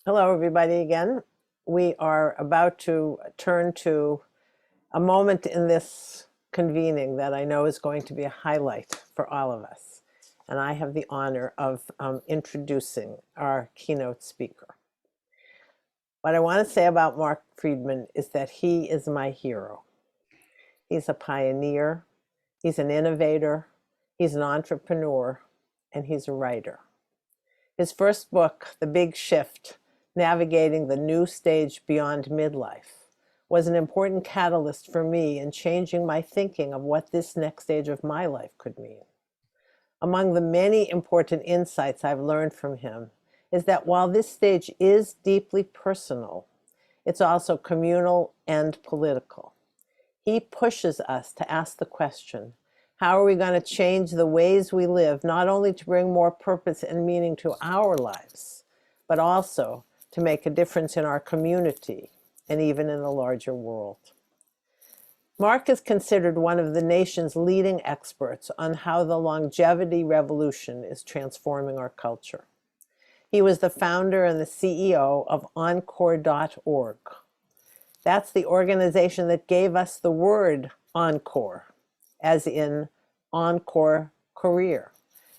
Hello, everybody, again. We are about to turn to a moment in this convening that I know is going to be a highlight for all of us. And I have the honor of introducing our keynote speaker. What I want to say about Marc Freedman is that he is my hero. He's a pioneer, he's an innovator, he's an entrepreneur, and he's a writer. His first book, The Big Shift, Navigating the New Stage Beyond Midlife, was an important catalyst for me in changing my thinking of what this next stage of my life could mean. Among the many important insights I've learned from him is that while this stage is deeply personal, it's also communal and political. He pushes us to ask the question, how are we going to change the ways we live, not only to bring more purpose and meaning to our lives, but also to make a difference in our community and even in the larger world? Marc is considered one of the nation's leading experts on how the longevity revolution is transforming our culture. He was the founder and the CEO of Encore.org. That's the organization that gave us the word encore, as in encore career,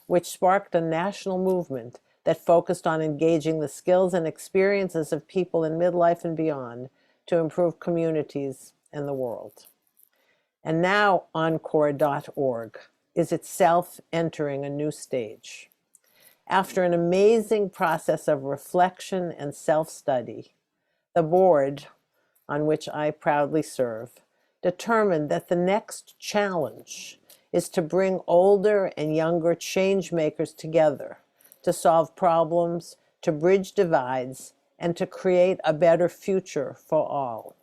which sparked a national movement that focused on engaging the skills and experiences of people in midlife and beyond to improve communities and the world. And now Encore.org is itself entering a new stage. After an amazing process of reflection and self-study, the board, on which I proudly serve, determined that the next challenge is to bring older and younger change makers together to solve problems, to bridge divides, and to create a better future for all.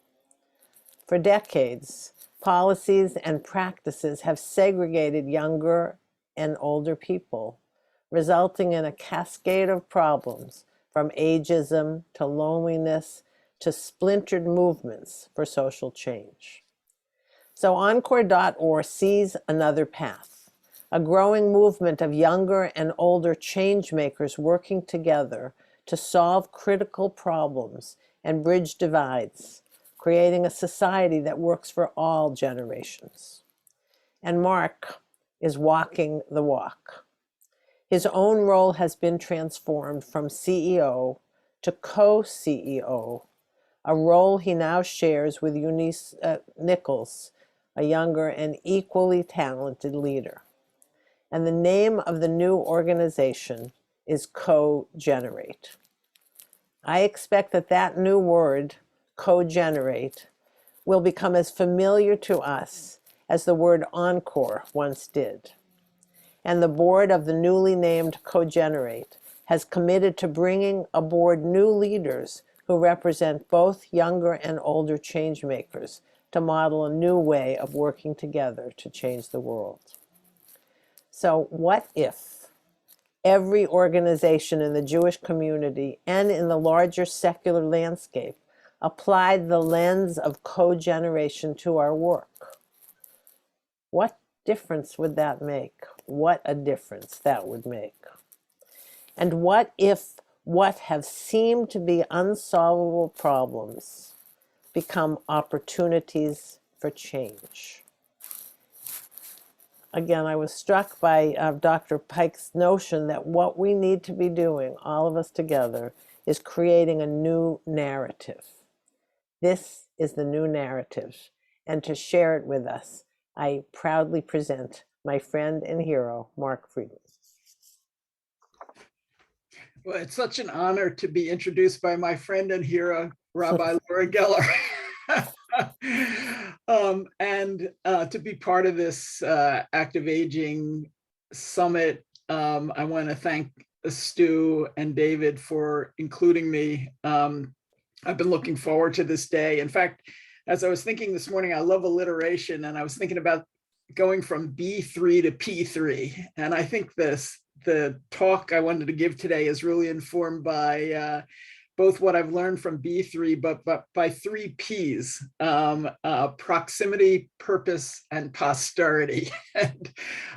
For decades, policies and practices have segregated younger and older people, resulting in a cascade of problems from ageism to loneliness to splintered movements for social change. So Encore.org sees another path, a growing movement of younger and older change makers working together to solve critical problems and bridge divides, creating a society that works for all generations. And Marc is walking the walk. His own role has been transformed from CEO to co-CEO, a role he now shares with Eunice Nichols, a younger and equally talented leader. And the name of the new organization is Cogenerate. I expect that that new word, cogenerate, will become as familiar to us as the word encore once did. And the board of the newly named Cogenerate has committed to bringing aboard new leaders who represent both younger and older change makers to model a new way of working together to change the world. So what if every organization in the Jewish community and in the larger secular landscape applied the lens of cogeneration to our work? What difference would that make? What a difference that would make. And what if what have seemed to be unsolvable problems become opportunities for change? Again, I was struck by Dr. Pike's notion that what we need to be doing, all of us together, is creating a new narrative. This is the new narrative. And to share it with us, I proudly present my friend and hero, Marc Freedman. Well, it's such an honor to be introduced by my friend and hero, Rabbi Laura Geller, and to be part of this Active Aging Summit. I want to thank Stu and David for including me. I've been looking forward to this day. In fact, as I was thinking this morning, I love alliteration, and I was thinking about going from B3 to P3. And I think the talk I wanted to give today is really informed by both what I've learned from B3, but by 3 Ps, proximity, purpose, and posterity. And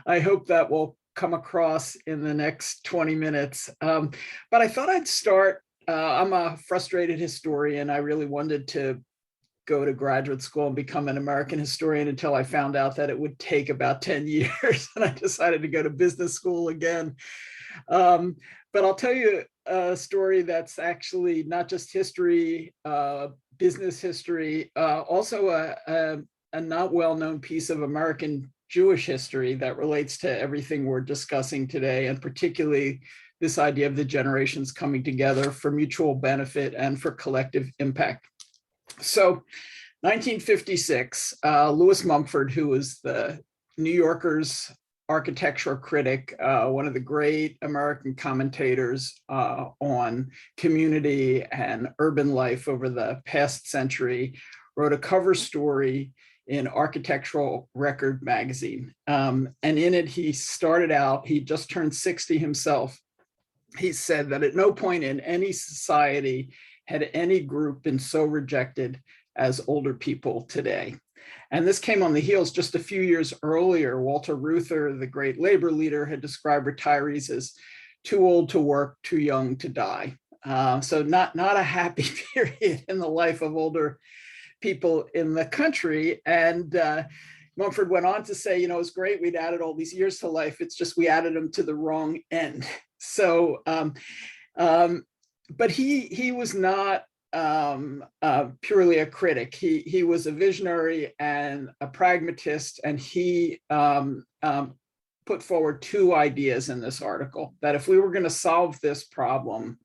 I hope that will come across in the next 20 minutes. But I thought I'd start I'm a frustrated historian. I really wanted to go to graduate school and become an American historian until I found out that it would take about 10 years. And I decided to go to business school again. But I'll tell you a story that's actually not just history, business history, also a not well-known piece of American Jewish history that relates to everything we're discussing today, and particularly this idea of the generations coming together for mutual benefit and for collective impact. So 1956, Louis Mumford, who was the New Yorker's architectural critic, one of the great American commentators on community and urban life over the past century, wrote a cover story in Architectural Record magazine. And in it, he started out, he just turned 60 himself. He said that at no point in any society had any group been so rejected as older people today. And this came on the heels just a few years earlier. Walter Reuther, the great labor leader, had described retirees as too old to work, too young to die. So not a happy period in the life of older people in the country. And Mumford went on to say, it's great we'd added all these years to life. It's just we added them to the wrong end. So, but he was not purely a critic. He was a visionary and a pragmatist, and he put forward two ideas in this article, that if we were going to solve this problem,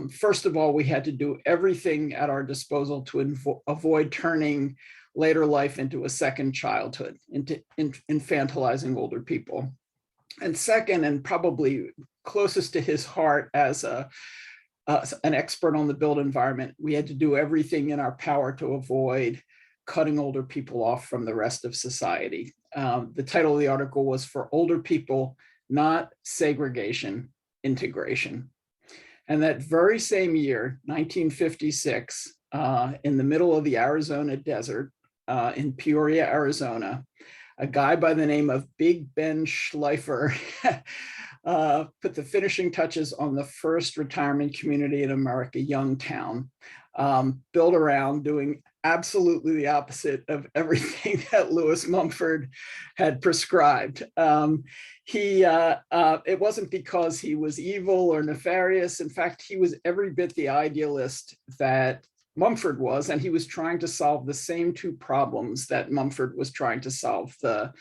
first of all, we had to do everything at our disposal to avoid turning later life into a second childhood, into infantilizing older people. And second, and probably closest to his heart as an expert on the built environment, we had to do everything in our power to avoid cutting older people off from the rest of society. The title of the article was "For Older People, Not Segregation, Integration." And that very same year, 1956, in the middle of the Arizona desert, in Peoria, Arizona, a guy by the name of Big Ben Schleifer put the finishing touches on the first retirement community in America, Youngtown, built around doing absolutely the opposite of everything that Louis Mumford had prescribed. It wasn't because he was evil or nefarious. In fact, he was every bit the idealist that Mumford was, and he was trying to solve the same two problems that Mumford was trying to solve: the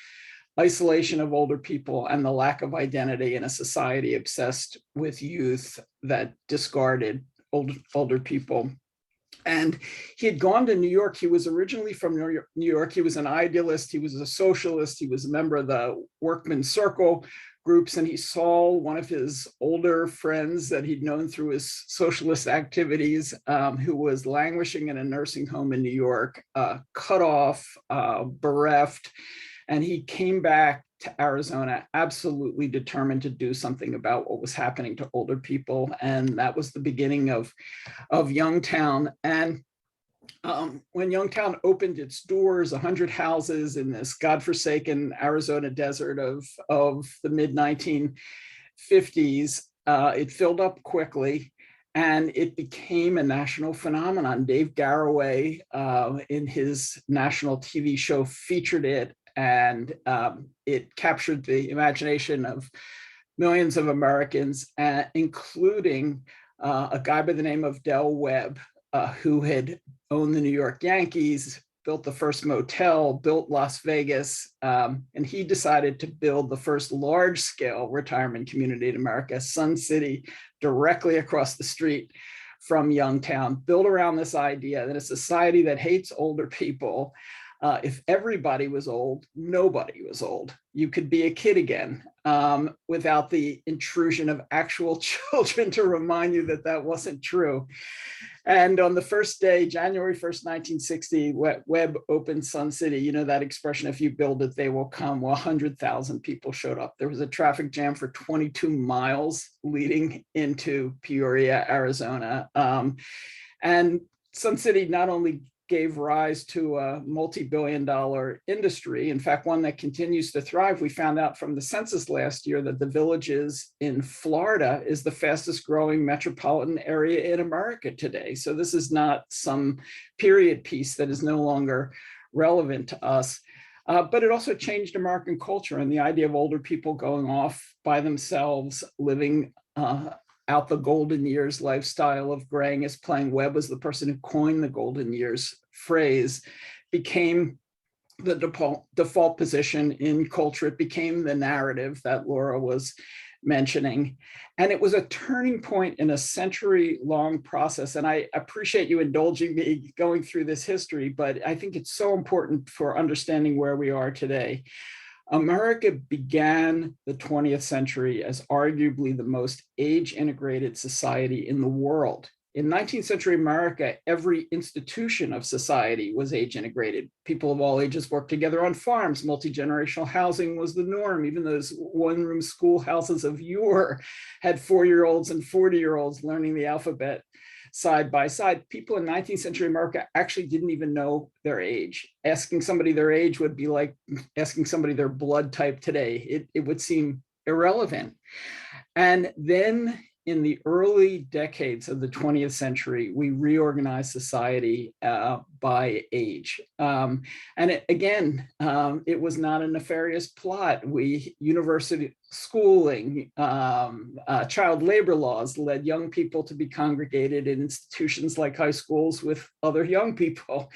isolation of older people and the lack of identity in a society obsessed with youth that discarded older people. And he had gone to New York. He was originally from New York. He was an idealist. He was a socialist. He was a member of the Workmen's Circle groups. And he saw one of his older friends that he'd known through his socialist activities, who was languishing in a nursing home in New York, cut off, bereft. And he came back to Arizona absolutely determined to do something about what was happening to older people. And that was the beginning of Youngtown. And when Youngtown opened its doors, 100 houses in this godforsaken Arizona desert of the mid-1950s, it filled up quickly. And it became a national phenomenon. Dave Garroway, in his national TV show, featured it, and it captured the imagination of millions of Americans, including a guy by the name of Del Webb, who had owned the New York Yankees, built the first motel, built Las Vegas, and he decided to build the first large-scale retirement community in America, Sun City, directly across the street from Youngtown, built around this idea that a society that hates older people, if everybody was old, nobody was old. You could be a kid again, without the intrusion of actual children to remind you that that wasn't true. And on the first day, January 1st, 1960, Webb opened Sun City. You know that expression, if you build it, they will come. Well, 100,000 people showed up. There was a traffic jam for 22 miles leading into Peoria, Arizona. And Sun City not only gave rise to a multi-billion-dollar industry. In fact, one that continues to thrive. We found out from the census last year that the Villages in Florida is the fastest growing metropolitan area in America today. So this is not some period piece that is no longer relevant to us. But it also changed American culture and the idea of older people going off by themselves, living out the golden years lifestyle of graying, as playing Webb was the person who coined the golden years phrase, became the default position in culture. It became the narrative that Laura was mentioning. And it was a turning point in a century-long process. And I appreciate you indulging me going through this history, but I think it's so important for understanding where we are today. America began the 20th century as arguably the most age-integrated society in the world. In 19th century America, every institution of society was age-integrated. People of all ages worked together on farms. Multi-generational housing was the norm. Even those one-room schoolhouses of yore had 4-year-olds and 40-year-olds learning the alphabet side by side. People in 19th century America actually didn't even know their age. Asking somebody their age would be like asking somebody their blood type today. It would seem irrelevant. And then in the early decades of the 20th century, we reorganized society by age. And it was not a nefarious plot. University schooling, child labor laws led young people to be congregated in institutions like high schools with other young people.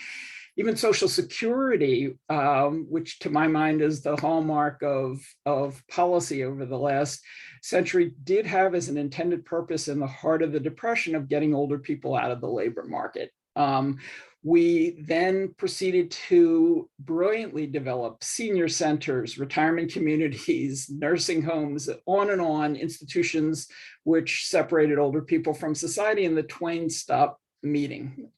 Even Social Security, which to my mind is the hallmark of policy over the last century, did have as an intended purpose in the heart of the Depression of getting older people out of the labor market. We then proceeded to brilliantly develop senior centers, retirement communities, nursing homes, on, institutions which separated older people from society, and the twain stopped meeting.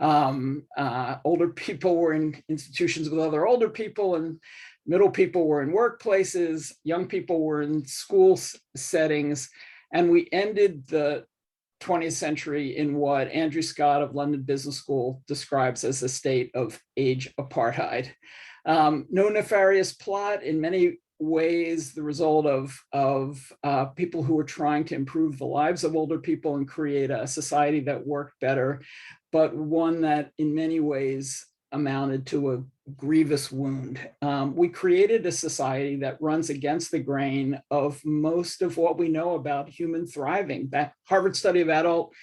Older people were in institutions with other older people, and middle people were in workplaces, young people were in school settings, and we ended the 20th century in what Andrew Scott of London Business School describes as a state of age apartheid. No nefarious plot, in many ways the result of people who were trying to improve the lives of older people and create a society that worked better, but one that in many ways amounted to a grievous wound. We created a society that runs against the grain of most of what we know about human thriving. That Harvard study of adult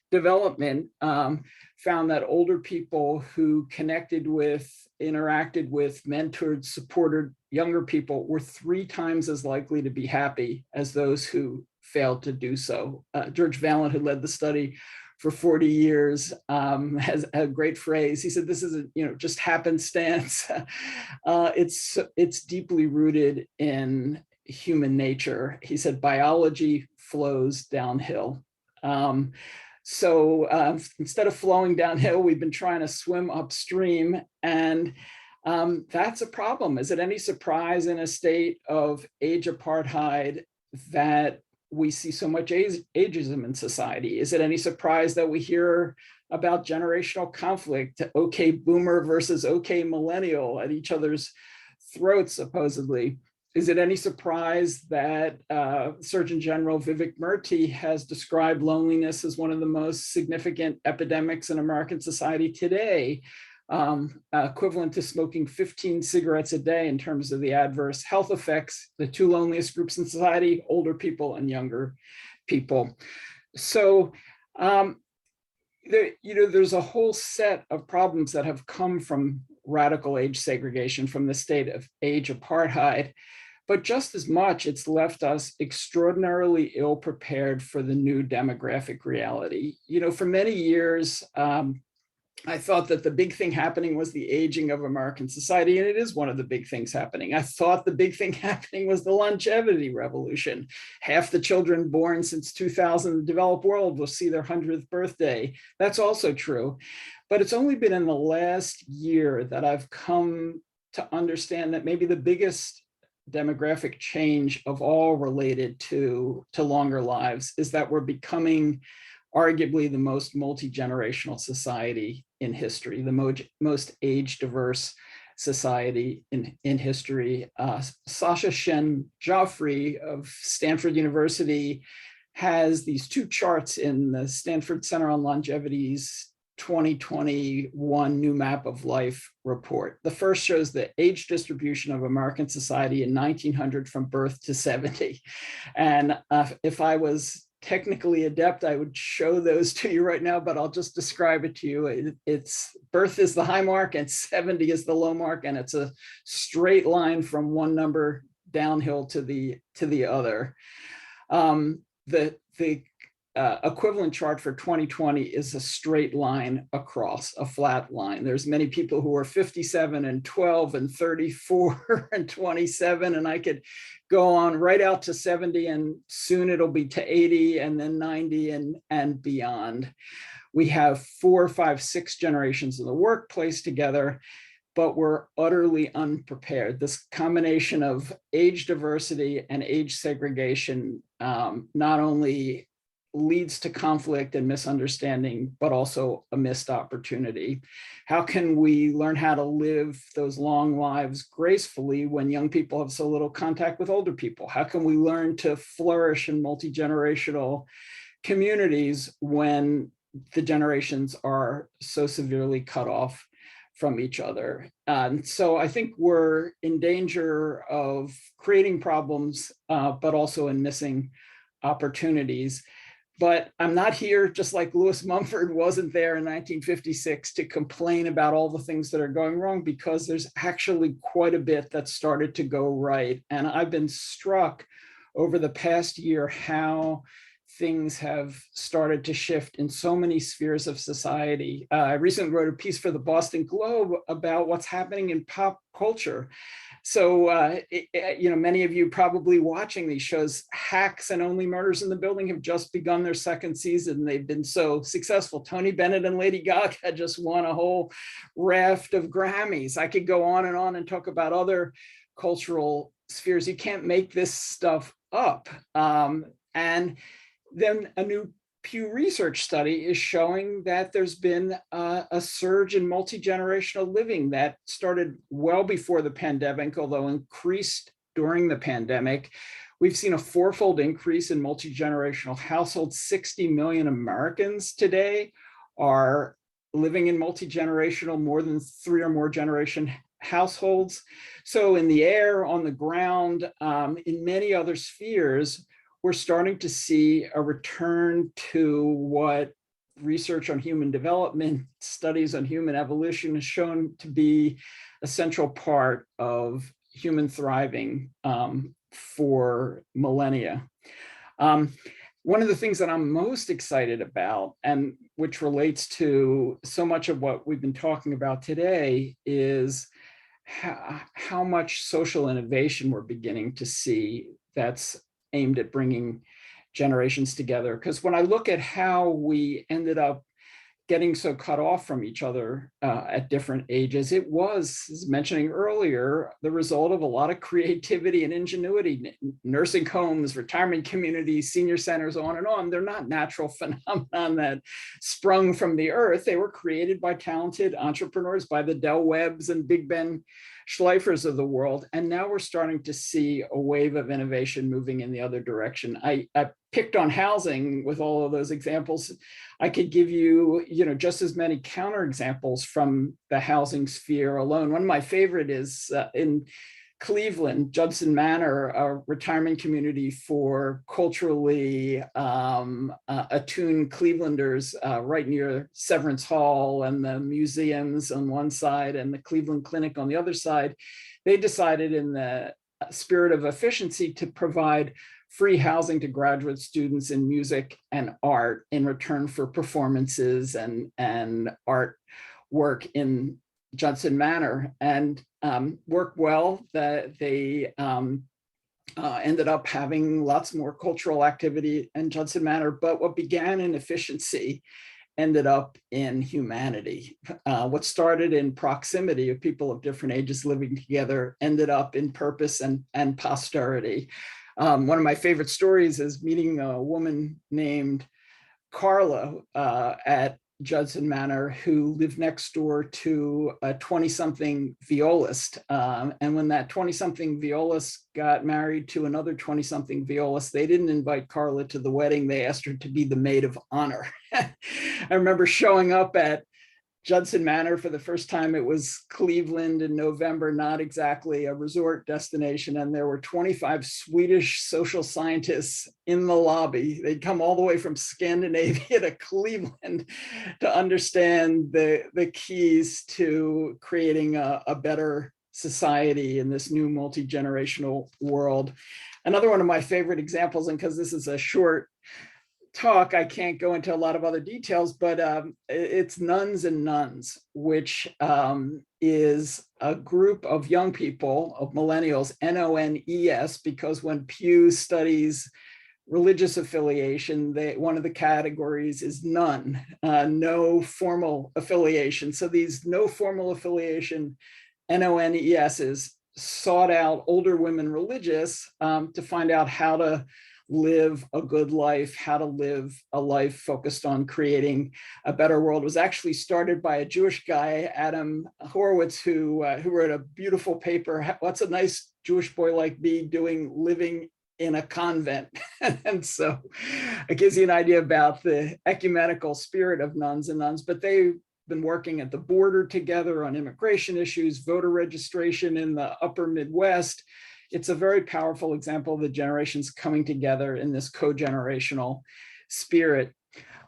development found that older people who connected with, interacted with, mentored, supported younger people were 3 times as likely to be happy as those who failed to do so. George Valent, who led the study for 40 years, has a great phrase. He said, "This isn't, just happenstance." It's deeply rooted in human nature. He said, "Biology flows downhill." So instead of flowing downhill, we've been trying to swim upstream, and that's a problem. Is it any surprise in a state of age apartheid that we see so much ageism in society? Is it any surprise that we hear about generational conflict, okay boomer versus okay millennial, at each other's throats, supposedly? Is it any surprise that Surgeon General Vivek Murthy has described loneliness as one of the most significant epidemics in American society today, equivalent to smoking 15 cigarettes a day in terms of the adverse health effects? The 2 loneliest groups in society, older people and younger people. So there's a whole set of problems that have come from radical age segregation, from the state of age apartheid. But just as much, it's left us extraordinarily ill prepared for the new demographic reality. For many years, I thought that the big thing happening was the aging of American society, and it is one of the big things happening. I thought the big thing happening was the longevity revolution. Half the children born since 2000 in the developed world will see their 100th birthday. That's also true. But it's only been in the last year that I've come to understand that maybe the biggest demographic change of all related to longer lives is that we're becoming arguably the most multi-generational society in history, the most age-diverse society in history. Sasha Shen Joffrey of Stanford University has these two charts in the Stanford Center on Longevity's 2021 New Map of Life report. The first shows the age distribution of American society in 1900 from birth to 70. And if I was technically adept, I would show those to you right now, but I'll just describe it to you. It's birth is the high mark and 70 is the low mark, and it's a straight line from one number downhill to the other. The equivalent chart for 2020 is a straight line across, a flat line. There's many people who are 57 and 12 and 34 and 27, and I could go on right out to 70, and soon it'll be to 80 and then 90 and beyond. We have 4, 5, 6 generations in the workplace together, but we're utterly unprepared. This combination of age diversity and age segregation not only leads to conflict and misunderstanding, but also a missed opportunity. How can we learn how to live those long lives gracefully when young people have so little contact with older people? How can we learn to flourish in multi-generational communities when the generations are so severely cut off from each other? And so I think we're in danger of creating problems, but also in missing opportunities. But I'm not here, just like Lewis Mumford wasn't there in 1956, to complain about all the things that are going wrong, because there's actually quite a bit that started to go right. And I've been struck over the past year how things have started to shift in so many spheres of society. I recently wrote a piece for the Boston Globe about what's happening in pop culture. So, many of you probably watching these shows, Hacks and Only Murders in the Building, have just begun their second season. They've been so successful. Tony Bennett and Lady Gaga just won a whole raft of Grammys. I could go on and talk about other cultural spheres. You can't make this stuff up. And then a new Pew Research study is showing that there's been a surge in multi-generational living that started well before the pandemic, although increased during the pandemic. We've seen a 4-fold increase in multi-generational households. 60 million Americans today are living in multi-generational, more than 3 or more generation households. So in the air, on the ground, in many other spheres, we're starting to see a return to what research on human development, studies on human evolution has shown to be a central part of human thriving for millennia. One of the things that I'm most excited about, and which relates to so much of what we've been talking about today, is how much social innovation we're beginning to see that's aimed at bringing generations together. Because when I look at how we ended up getting so cut off from each other at different ages, it was, as mentioning earlier, the result of a lot of creativity and ingenuity. Nursing homes, retirement communities, senior centers, on and on. They're not natural phenomenon that sprung from the earth. They were created by talented entrepreneurs, by the Del Webbs and Big Ben Schleifers of the world. And now we're starting to see a wave of innovation moving in the other direction. I picked on housing with all of those examples. I could give you, just as many counterexamples from the housing sphere alone. One of my favorite is in Cleveland, Judson Manor, a retirement community for culturally attuned Clevelanders, right near Severance Hall and the museums on one side and the Cleveland Clinic on the other side. They decided, in the spirit of efficiency, to provide free housing to graduate students in music and art in return for performances and art work in Judson Manor, and worked well. That they ended up having lots more cultural activity in Judson Manor, but what began in efficiency ended up in humanity. What started in proximity of people of different ages living together ended up in purpose and posterity. One of my favorite stories is meeting a woman named Carla at Judson Manor, who lived next door to a 20-something violist. And when that 20-something violist got married to another 20-something violist, they didn't invite Carla to the wedding. They asked her to be the maid of honor. I remember showing up at Judson Manor for the first time. It was Cleveland in November, not exactly a resort destination. And there were 25 Swedish social scientists in the lobby. They'd come all the way from Scandinavia to Cleveland to understand the keys to creating a better society in this new multi-generational world. Another one of my favorite examples, and because this is a short talk, I can't go into a lot of other details, but it's Nuns and Nuns, which is a group of young people, of millennials, NONES, because when Pew studies religious affiliation, one of the categories is none, no formal affiliation. So these no formal affiliation NONESs sought out older women religious to find out how to live a good life, how to live a life focused on creating a better world. It was actually started by a Jewish guy, Adam Horowitz, who wrote a beautiful paper, What's a Nice Jewish Boy Like Me Doing Living in a Convent? And so it gives you an idea about the ecumenical spirit of Nuns and Nuns, but they've been working at the border together on immigration issues, voter registration in the upper Midwest. It's a very powerful example of the generations coming together in this co-generational spirit.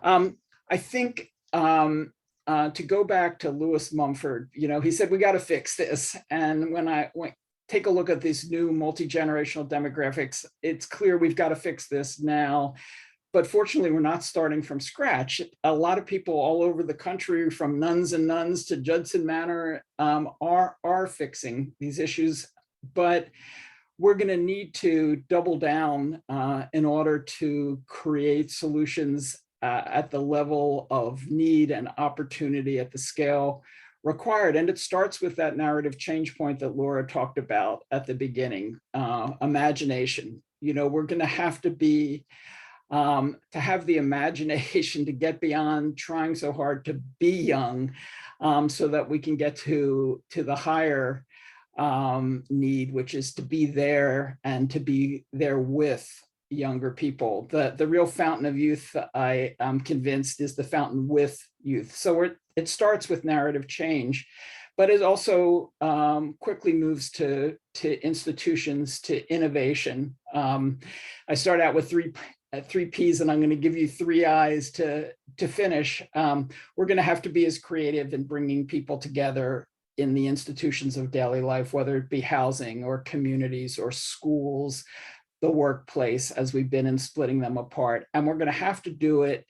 I think to go back to Lewis Mumford, he said, we got to fix this. And when I take a look at these new multi-generational demographics, it's clear we've got to fix this now. But fortunately, we're not starting from scratch. A lot of people all over the country, from Nuns and Nuns to Judson Manor, are fixing these issues. But we're going to need to double down in order to create solutions at the level of need and opportunity at the scale required. And it starts with that narrative change point that Laura talked about at the beginning, imagination. We're going to have to have the imagination to get beyond trying so hard to be young, so that we can get to the higher need, which is to be there and to be there with younger people. The real fountain of youth, I am convinced, is the fountain with youth. So it starts with narrative change, but it also quickly moves to institutions, to innovation. I start out with three P's, and I'm going to give you three I's to finish. We're going to have to be as creative in bringing people together in the institutions of daily life, whether it be housing or communities or schools, the workplace, as we've been in splitting them apart. And we're going to have to do it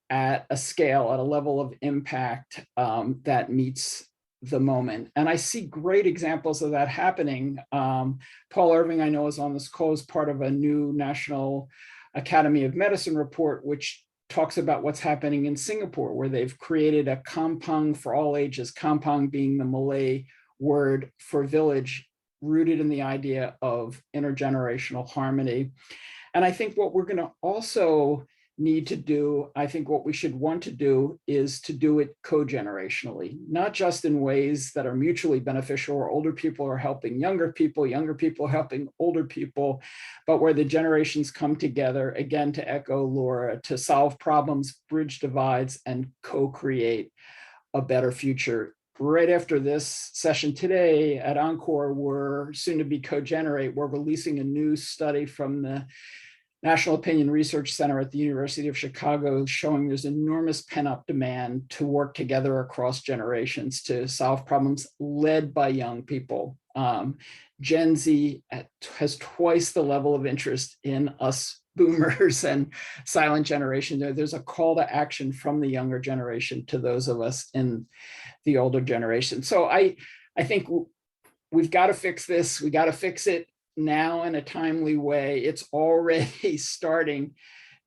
at a scale, at a level of impact that meets the moment. And I see great examples of that happening. Paul Irving, I know, is on this call as part of a new National Academy of Medicine report, which talks about what's happening in Singapore, where they've created a kampong for all ages, kampong being the Malay word for village, rooted in the idea of intergenerational harmony. And I think what we're going to also need to do, I think what we should want to do, is to do it co-generationally, not just in ways that are mutually beneficial, or older people are helping younger people helping older people, but where the generations come together, again, to echo Laura, to solve problems, bridge divides, and co-create a better future. Right after this session today at Encore, we're soon to be CoGenerate. We're releasing a new study from the National Opinion Research Center at the University of Chicago, showing there's enormous pent-up demand to work together across generations to solve problems led by young people. Gen Z has twice the level of interest in us boomers and silent generation. There's a call to action from the younger generation to those of us in the older generation. So I think we've got to fix this. We got to fix it now in a timely way. It's already starting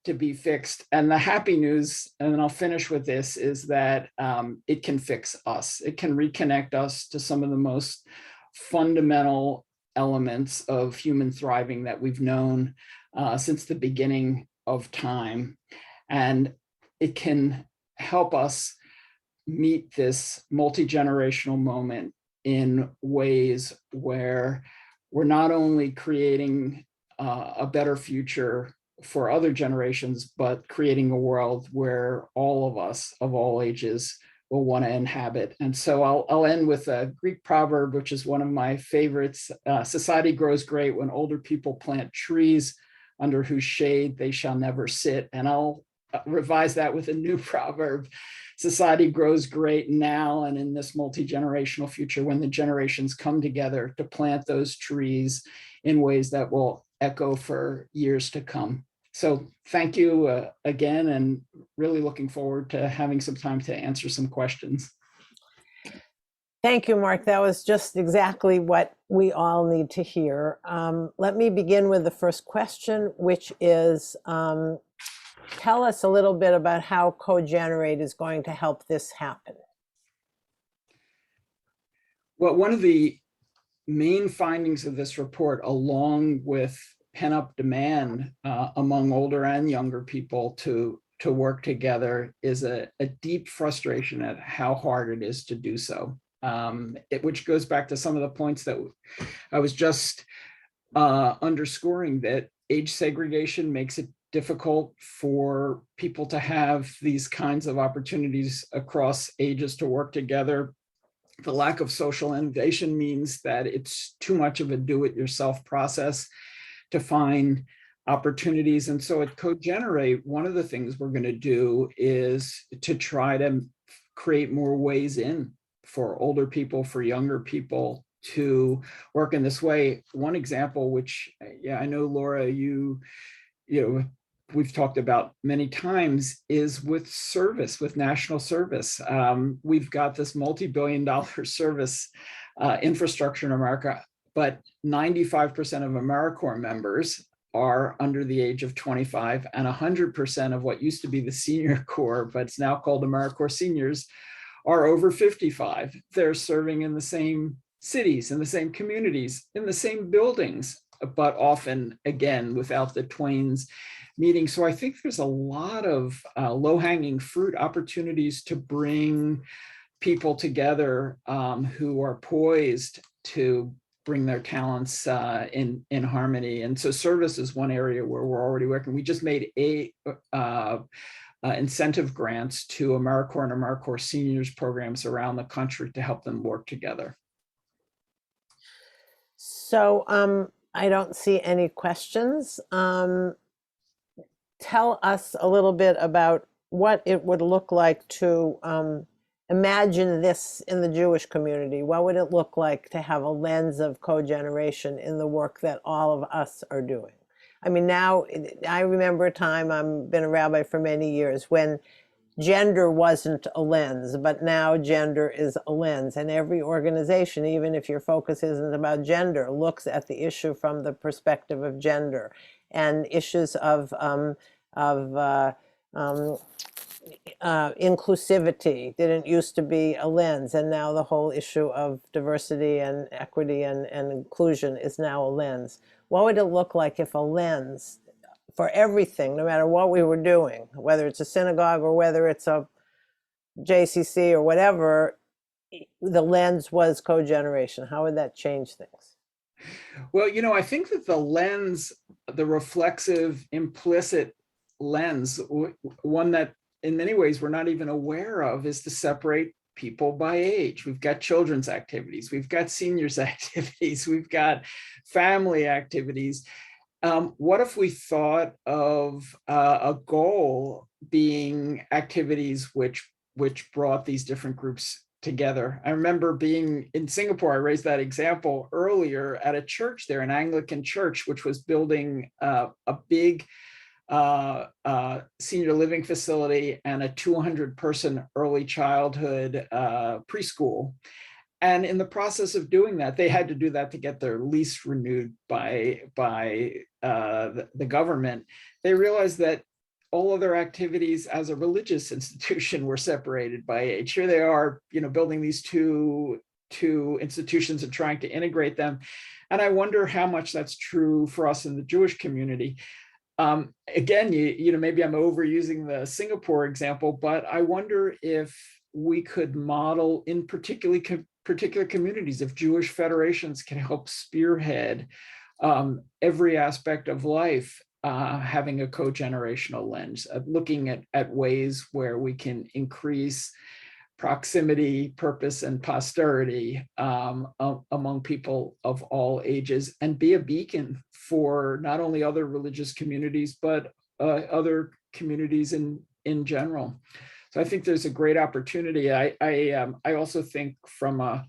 to be fixed. And the happy news, and then I'll finish with this, is that it can fix us. It can reconnect us to some of the most fundamental elements of human thriving that we've known since the beginning of time. And it can help us meet this multi-generational moment in ways where we're not only creating a better future for other generations, but creating a world where all of us of all ages will want to inhabit. And so I'll end with a Greek proverb, which is one of my favorites. Society grows great when older people plant trees under whose shade they shall never sit. And I'll revise that with a new proverb. Society grows great now and in this multi-generational future when the generations come together to plant those trees in ways that will echo for years to come. So thank you again, and really looking forward to having some time to answer some questions. Thank you, Mark. That was just exactly what we all need to hear. Let me begin with the first question, which is, tell us a little bit about how Cogenerate is going to help this happen. Well, one of the main findings of this report, along with pent-up demand among older and younger people to work together, is a deep frustration at how hard it is to do so. Which goes back to some of the points that I was just underscoring, that age segregation makes it difficult for people to have these kinds of opportunities across ages to work together. The lack of social innovation means that it's too much of a do-it-yourself process to find opportunities. And so at Cogenerate, one of the things we're going to do is to try to create more ways in for older people, for younger people to work in this way. One example, which I know, Laura, you know, we've talked about many times, is with service, with national service. We've got this multi-billion-dollar service infrastructure in America, but 95% of AmeriCorps members are under the age of 25, and 100% of what used to be the Senior Corps, but it's now called AmeriCorps Seniors, are over 55. They're serving in the same cities, in the same communities, in the same buildings, but often, again, without the twains meeting. So I think there's a lot of low-hanging fruit opportunities to bring people together who are poised to bring their talents in harmony. And so service is one area where we're already working. We just made incentive grants to AmeriCorps and AmeriCorps Seniors programs around the country to help them work together. So I don't see any questions. Tell us a little bit about what it would look like to imagine this in the Jewish community. What would it look like to have a lens of cogeneration in the work that all of us are doing? I mean, now, I remember a time, I've been a rabbi for many years, when gender wasn't a lens, but now gender is a lens. And every organization, even if your focus isn't about gender, looks at the issue from the perspective of gender. And issues of inclusivity didn't used to be a lens, and now the whole issue of diversity and equity and inclusion is now a lens. What would it look like if a lens for everything, no matter what we were doing, whether it's a synagogue or whether it's a JCC or whatever, the lens was cogeneration? How would that change things? Well, you know, I think that the lens, the reflexive, implicit lens, one that in many ways we're not even aware of, is to separate people by age. We've got children's activities, we've got seniors activities, we've got family activities. What if we thought of a goal being activities which brought these different groups together? I remember being in Singapore, I raised that example earlier, at a church there, an Anglican church, which was building a big senior living facility and a 200-person early childhood preschool. And in the process of doing that, they had to do that to get their lease renewed by the government. They realized that all other activities as a religious institution were separated by age. Here they are, you know, building these two institutions and trying to integrate them. And I wonder how much that's true for us in the Jewish community. Again, maybe I'm overusing the Singapore example, but I wonder if we could model in particular communities, if Jewish federations can help spearhead every aspect of life, having a cogenerational lens, looking at ways where we can increase proximity, purpose, and posterity among people of all ages, and be a beacon for not only other religious communities, but other communities in general. So I think there's a great opportunity. I also think from a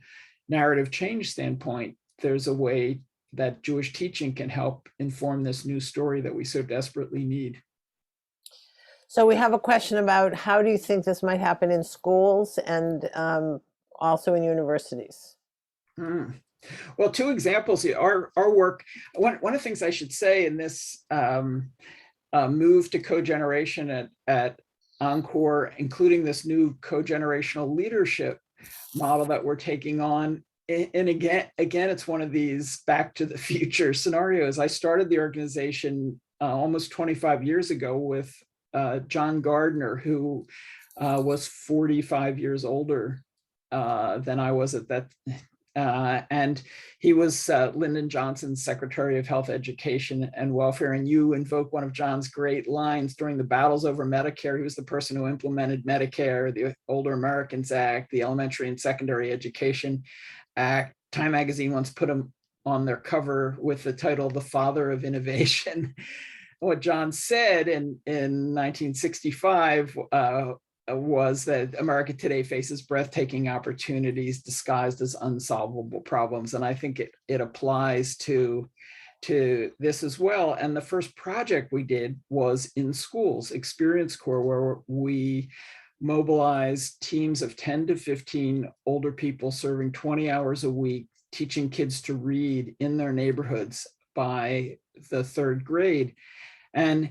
narrative change standpoint, there's a way that Jewish teaching can help inform this new story that we so desperately need. So we have a question about how do you think this might happen in schools and also in universities? Well, two examples. Our work. One of the things I should say in this move to cogeneration at Encore, including this new cogenerational leadership model that we're taking on. And again, it's one of these back to the future scenarios. I started the organization almost 25 years ago with John Gardner, who was 45 years older than I was at that. And he was Lyndon Johnson's Secretary of Health, Education, and Welfare. And you invoke one of John's great lines during the battles over Medicare. He was the person who implemented Medicare, the Older Americans Act, the Elementary and Secondary Education Act. Time magazine once put him on their cover with the title, "The Father of Innovation." What John said in 1965 was that America today faces breathtaking opportunities disguised as unsolvable problems. And I think it applies to this as well. And the first project we did was in schools, Experience Corps, where we mobilized teams of 10 to 15 older people serving 20 hours a week, teaching kids to read in their neighborhoods by the third grade. And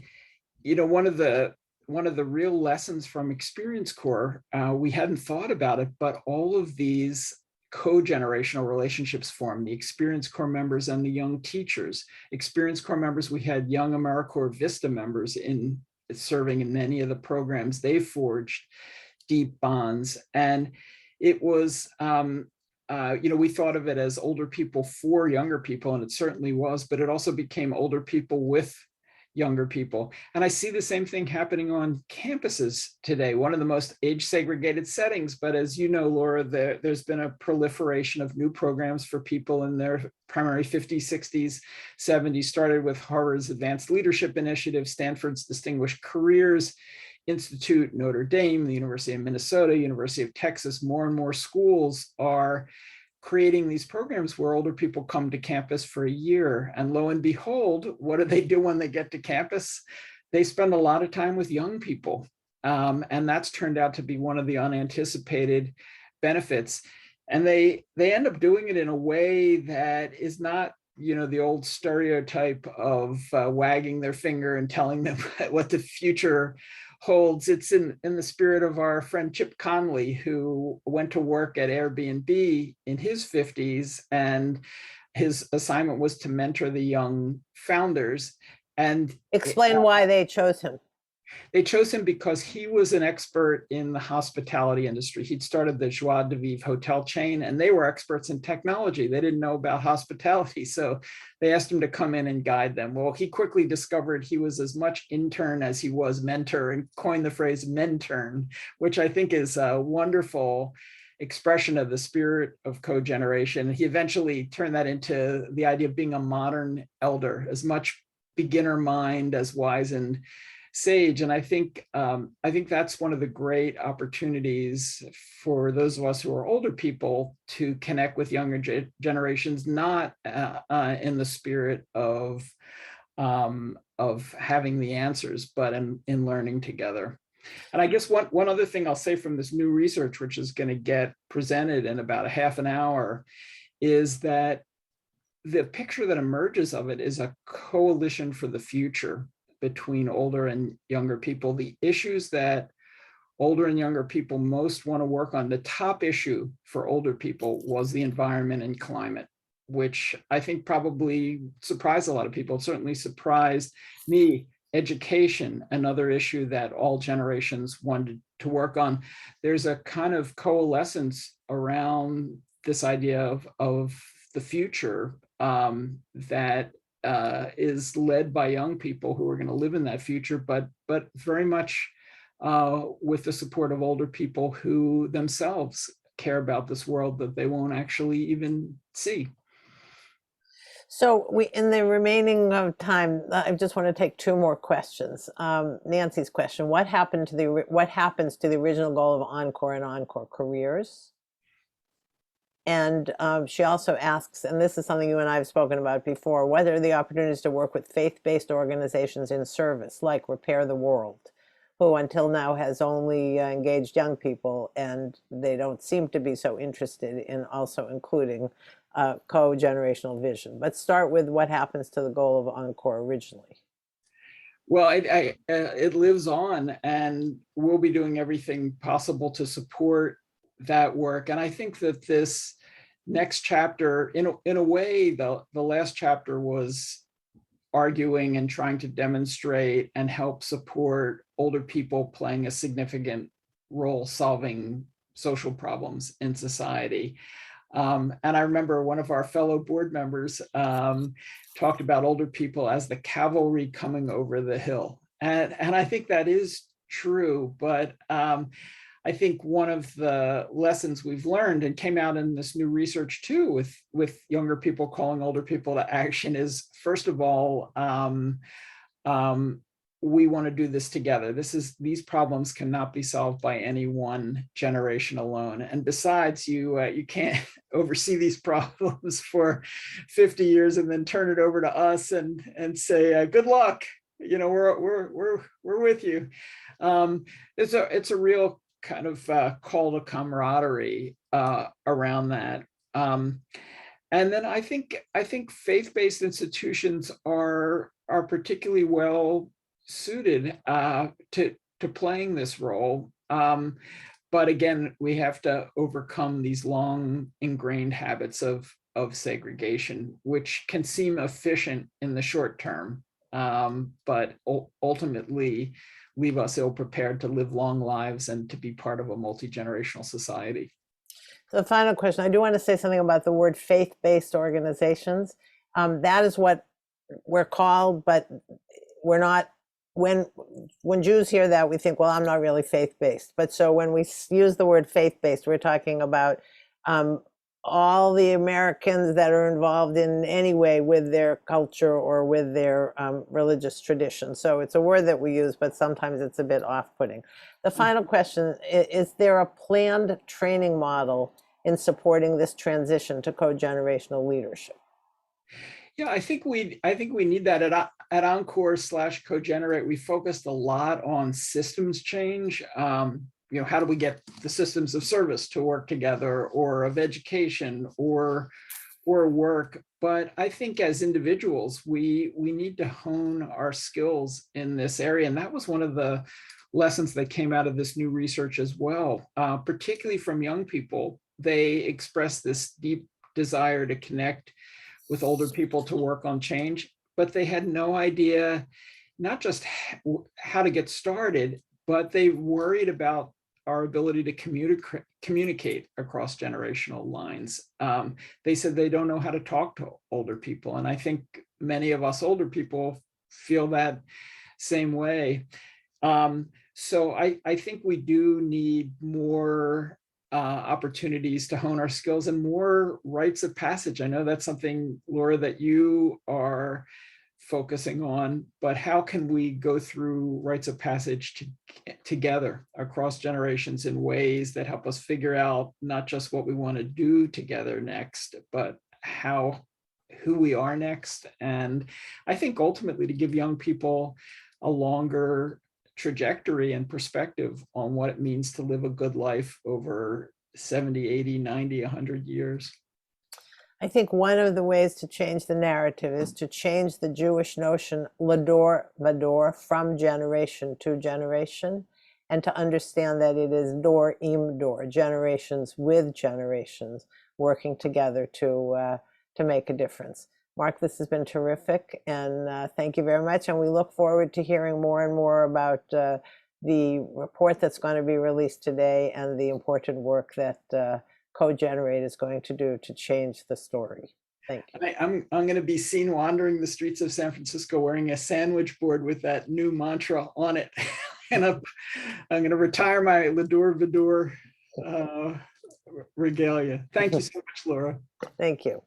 one of the real lessons from Experience Corps, we hadn't thought about it, but all of these co-generational relationships form, the Experience Corps members and the young teachers. Experience Corps members, we had young AmeriCorps Vista members serving in many of the programs. They forged deep bonds. And it was, we thought of it as older people for younger people, and it certainly was, but it also became older people with younger people. And I see the same thing happening on campuses today, one of the most age segregated settings. But as you know, Laura, there's been a proliferation of new programs for people in their primary 50s, 60s, 70s, started with Harvard's Advanced Leadership Initiative, Stanford's Distinguished Careers Institute, Notre Dame, the University of Minnesota, University of Texas. More and more schools are creating these programs where older people come to campus for a year. And lo and behold, what do they do when they get to campus? They spend a lot of time with young people. And that's turned out to be one of the unanticipated benefits. And they end up doing it in a way that is not, the old stereotype of wagging their finger and telling them what the future holds. It's in the spirit of our friend Chip Conley, who went to work at Airbnb in his 50s, and his assignment was to mentor the young founders. And explain why they chose him. They chose him because he was an expert in the hospitality industry. He'd started the Joie de Vivre hotel chain, and they were experts in technology. They didn't know about hospitality, so they asked him to come in and guide them. Well, he quickly discovered he was as much intern as he was mentor, and coined the phrase mentern, which I think is a wonderful expression of the spirit of cogeneration. He eventually turned that into the idea of being a modern elder, as much beginner mind as wise and sage. And I think that's one of the great opportunities for those of us who are older people to connect with younger generations, not in the spirit of having the answers, but in learning together. And I guess one other thing I'll say from this new research, which is going to get presented in about a half an hour, is that the picture that emerges of it is a coalition for the future between older and younger people. The issues that older and younger people most want to work on, the top issue for older people was the environment and climate, which I think probably surprised a lot of people. It certainly surprised me. education, another issue that all generations wanted to work on. There's a kind of coalescence around this idea of the future that is led by young people who are going to live in that future, but very much with the support of older people who themselves care about this world that they won't actually even see. So in the remaining of time, I just want to take two more questions. Nancy's question: what happens to the original goal of Encore and Encore careers? And she also asks, and this is something you and I have spoken about before, what are the opportunities to work with faith-based organizations in service, like Repair the World, who until now has only engaged young people, and they don't seem to be so interested in also including co-generational vision. But start with what happens to the goal of Encore originally. Well, it lives on, and we'll be doing everything possible to support that work. And I think that this next chapter, in a way, the last chapter was arguing and trying to demonstrate and help support older people playing a significant role solving social problems in society. And I remember one of our fellow board members talked about older people as the cavalry coming over the hill. And I think that is true, but I think one of the lessons we've learned and came out in this new research too, with younger people calling older people to action, is first of all, we want to do this together. These problems cannot be solved by any one generation alone. And besides, you can't oversee these problems for 50 years and then turn it over to us and say, good luck. You know, we're with you. It's a real kind of call to camaraderie around that. And then I think faith-based institutions are particularly well suited to playing this role. But again, we have to overcome these long ingrained habits of segregation, which can seem efficient in the short term, but ultimately leave us ill-prepared to live long lives and to be part of a multi-generational society. So the final question, I do want to say something about the word faith-based organizations. That is what we're called, but we're not. When Jews hear that, we think, well, I'm not really faith-based. But so when we use the word faith-based, we're talking about all the Americans that are involved in any way with their culture or with their religious tradition. So it's a word that we use, but sometimes it's a bit off-putting. The final question, is there a planned training model in supporting this transition to co-generational leadership? Yeah, I think we need that at Encore / Cogenerate. We focused a lot on systems change. You know, how do we get the systems of service to work together, or of education, or work? But I think as individuals, we need to hone our skills in this area, and that was one of the lessons that came out of this new research as well, particularly from young people. They expressed this deep desire to connect with older people to work on change, but they had no idea not just how to get started, but they worried about our ability to communicate across generational lines. They said they don't know how to talk to older people. And I think many of us older people feel that same way. So I think we do need more opportunities to hone our skills and more rites of passage. I know that's something, Laura, that you are focusing on, but how can we go through rites of passage together across generations in ways that help us figure out not just what we want to do together next, but who we are next. And I think ultimately to give young people a longer trajectory and perspective on what it means to live a good life over 70, 80, 90, 100 years. I think one of the ways to change the narrative is to change the Jewish notion, lador vador, from generation to generation, and to understand that it is dor im dor, generations with generations working together to make a difference. Mark, this has been terrific, and thank you very much. And we look forward to hearing more and more about the report that's going to be released today and the important work that Cogenerate is going to do to change the story. Thank you. I'm going to be seen wandering the streets of San Francisco wearing a sandwich board with that new mantra on it. And I'm going to retire my Ladur Vidur regalia. Thank you so much, Laura. Thank you.